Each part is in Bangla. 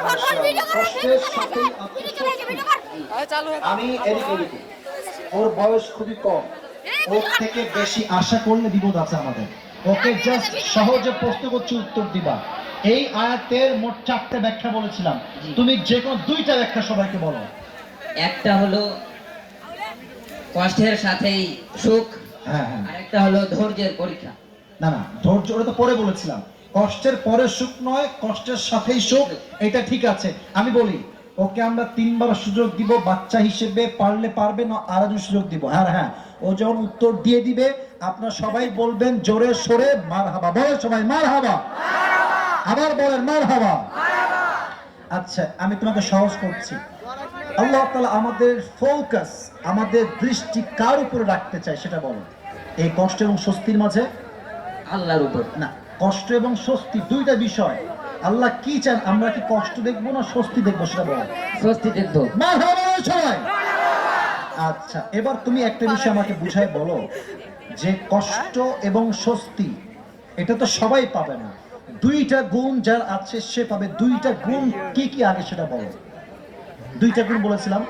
কষ্টের সাথেই আমি এদিকে ওর বয়স খুবই কম, ওর থেকে বেশি আশা করলে বিপদ আছে আমাদের। ওকে জাস্ট সহজে প্রশ্ন করছি, উত্তর দিবা। এই আয়াতের মোট 4টে ব্যাখ্যা বলেছিলাম, তুমি যে কোনো 2টা ব্যাখ্যা সবাইকে বলো। একটা হলো কষ্টের সাথেই সুখ, হ্যাঁ হ্যাঁ, আর একটা হলো ধৈর্যের পরীক্ষা। না না, ধৈর্য ওটা তো পরে বলেছিলাম। কষ্টের পরে সুখ নয়, কষ্টের সাথেই সুখ, এটা ঠিক আছে। আমি বলি ওকে আমরা 3বার সুযোগ দিব বাচ্চা হিসেবে, পারলে পারবে না আরেকজন সুযোগ দিব। আর হ্যাঁ, ও যখন উত্তর দিয়ে দিবে আপনারা সবাই বলবেন জোরে সোরে মারহাবা। বলেন সবাই মারহাবা, আবার বলেন মারহাবা। আচ্ছা, আমি তোমাকে সহজ করছি। আল্লাহ তাআলা আমাদের ফোকাস, আমাদের দৃষ্টি কার উপরে রাখতে চায় সেটা বলো। এই কষ্ট এবং স্বস্তির মাঝে? আল্লাহর উপর। না, কষ্ট এবং স্বস্তি 2টা বিষয়। আল্লাহ কি চান? আমরা কি কষ্ট দেখবো না স্বস্তি দেখবো সেটা বলো। স্বস্তি দেখবো। মারহাবা সবাই। আচ্ছা, এবার তুমি একটা বিষয় আমাকে বুঝায় বলো যে কষ্ট এবং স্বস্তি এটা তো সবাই পাবে না, 2টা গুণ যার আছে সে পাবে। 2টা গুণ কি কি আগে সেটা বলো। 2টা গুণ বলেছিলাম।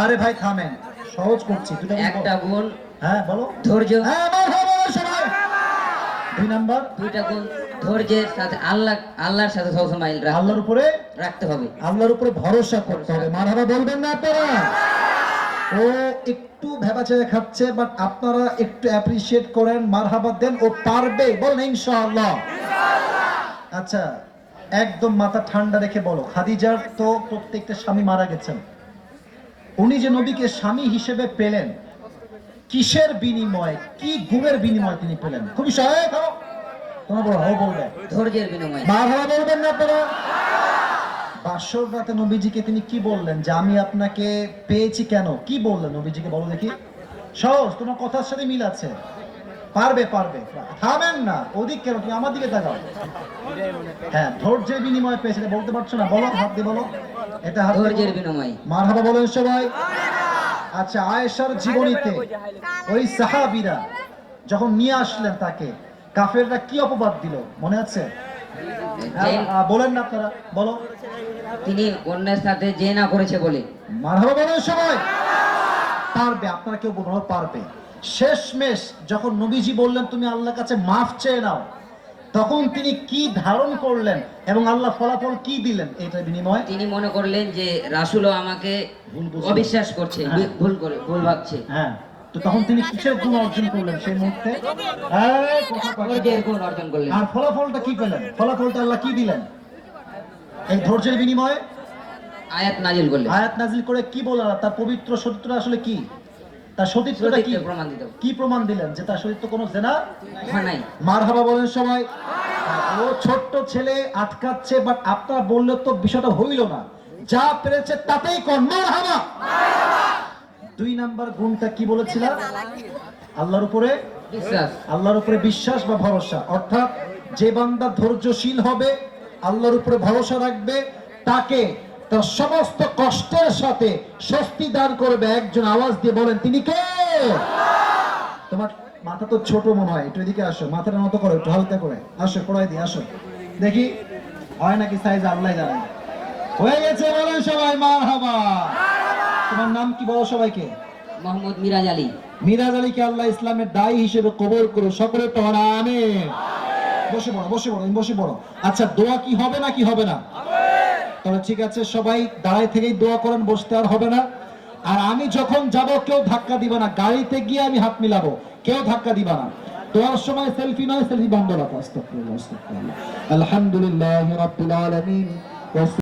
আরে ভাই থামেন, সহজ করছি। 2টা গুণ একটা গুণ, হ্যাঁ বলো। ধৈর্য। হ্যাঁ মারহাবা সবাই। 2 নাম্বার, 2টা গুণ ধৈর্যের সাথে আল্লাহর সাথে সবসময় আল্লাহর উপরে রাখতে হবে, আল্লাহর উপরে ভরসা করতে হবে। মারহাবা বলবেন না আপনারা? ও একটু ভেবাচেরা খাচ্ছে, বাট আপনারা একটু অ্যাপ্রিশিয়েট করেন, মারহাবা দেন। ও পারবে, বলেন ইনশাআল্লাহ। আচ্ছা, একদম মাথা ঠান্ডা রেখে বলো, খাদিজার তো প্রত্যেকটা স্বামী মারা গেছেন, উনি যে নবীকে স্বামী হিসেবে পেলেন কিসের বিনিময়ে, কি গুণের বিনিময়ে তিনি পেলেন? খুবই সহায়ক হও। তোমরা বলো, ও বলবে ধৈর্যের বিনিময়ে। মারহাবা বলবেন না আপনারা? বাসর রাতে নবীজিকে তিনি কি বললেন যে আমি আপনাকে পেয়েছি? কেন কি বললেন নবীজিকে বলো দেখি। সহজ, তোমার কথার সাথে মিল আছে। পারবে পারবে, থামেন না। ওদিক কেন, তুমি আমার দিকে তাকাও। হ্যাঁ, ধৈর্যের বিনিময়ে পেয়েছে, বলতে পারছো না? বলো, হাত দিয়ে বলো। এটা হাত দিয়ে ধৈর্যের বলো। বিনিময়ে। মারহাবা বলেন সবাই। আচ্ছা, আয়েশার জীবনীতে ওই সাহাবীরা যখন নিয়ে আসলেন তাকে, কাফেররা কি অপবাদ দিল মনে আছে? বলেন না আপনারা, বলো। তিনি অন্যের সাথে জিনা করেছে বলে। মারহাবা বলেন সবাই। পারবে, আপনারা কেউ বলবো পারবে। শেষমেশ যখন নবীজি বললেন তুমি আল্লাহর কাছে মাফ চেয়ে নাও, তখন তিনি কি ধারণ করলেন এবং আল্লাহ ফলাফল কি দিলেন এটার বিনিময়ে? তিনি মনে করলেন যে রাসূলও আমাকে অবিশ্বাস করছে, ভুল ভাবছে। হ্যাঁ, তো তখন তিনি কিসের গুণ অর্জন করলেন সেই মুহূর্তে? ধৈর্যের গুণ অর্জন করলেন। আর ফলাফলটা কি পেলেন? ফলাফলটা আল্লাহ কি দিলেন এই ধৈর্যের বিনিময়ে? আয়াত নাজিল করলেন। আয়াত নাজিল করে কি বললেন? তার পবিত্র সত্যটা আসলে কি? তার সতীত্বটা কি প্রমাণ দিতে। কি প্রমাণ দিলেন? যে তার সতীত্ব কোনো জেনা হয় নাই। মারহাবা বলেন সবাই। ও ছোট্ট ছেলে আটকাচ্ছে, বাট আপনারা বললে তো বিষয়টা হইল না। যা পেরেছে তাতেই কোন মারহাবা। 2 নাম্বার গুণটা কি বলেছিলাম? আল্লাহর উপরে বিশ্বাস। আল্লাহর উপরে বিশ্বাস বা ভরসা। অর্থাৎ যে বান্দা ধৈর্যশীল হবে, আল্লাহর উপরে ভরসা রাখবে, তাকে তার সমস্ত কষ্টের সাথে স্বস্তি দান করবে। একজন আওয়াজ দিয়ে বলেন তিনি কে? তোমার মাথা তো ছোট মনে হয়, একটু এদিকে আসো, মাথাটা নত করো একটু হালকা করে। আসো, পড়াই দিই, আসো দেখি হয় নাকি সাইজ আল্লাহ জানেন। হয়ে গেছে, বলেন সবাই মারহাবা। তোমার নাম কি বলো সবাইকে? মোহাম্মদ মিরাজ আলী। মিরাজ আলীকে আল্লাহ ইসলামের দায়ী হিসেবে কবুল করুন। সকলে পড়া আমিন। বসে পড়ো, বসে পড়ো, বসে পড়ো। আচ্ছা, দোয়া কি হবে না কি হবে না? তাহলে ঠিক আছে, সবাই দাঁড়ায় থেকেই দোয়া করেন, বসতে আর হবে না। আর আমি যখন যাব কেউ ধাক্কা দিবা না, গাড়িতে গিয়ে আমি হাত মিলাবো, কেউ ধাক্কা দিবা না। দোয়ার সময় সেলফি নয়, সেলফি বন্ধ রাখো। আস্তাগফিরুল্লাহ, আস্তাগফিরুল্লাহ। আলহামদুলিল্লাহি রাব্বিল আলামিন।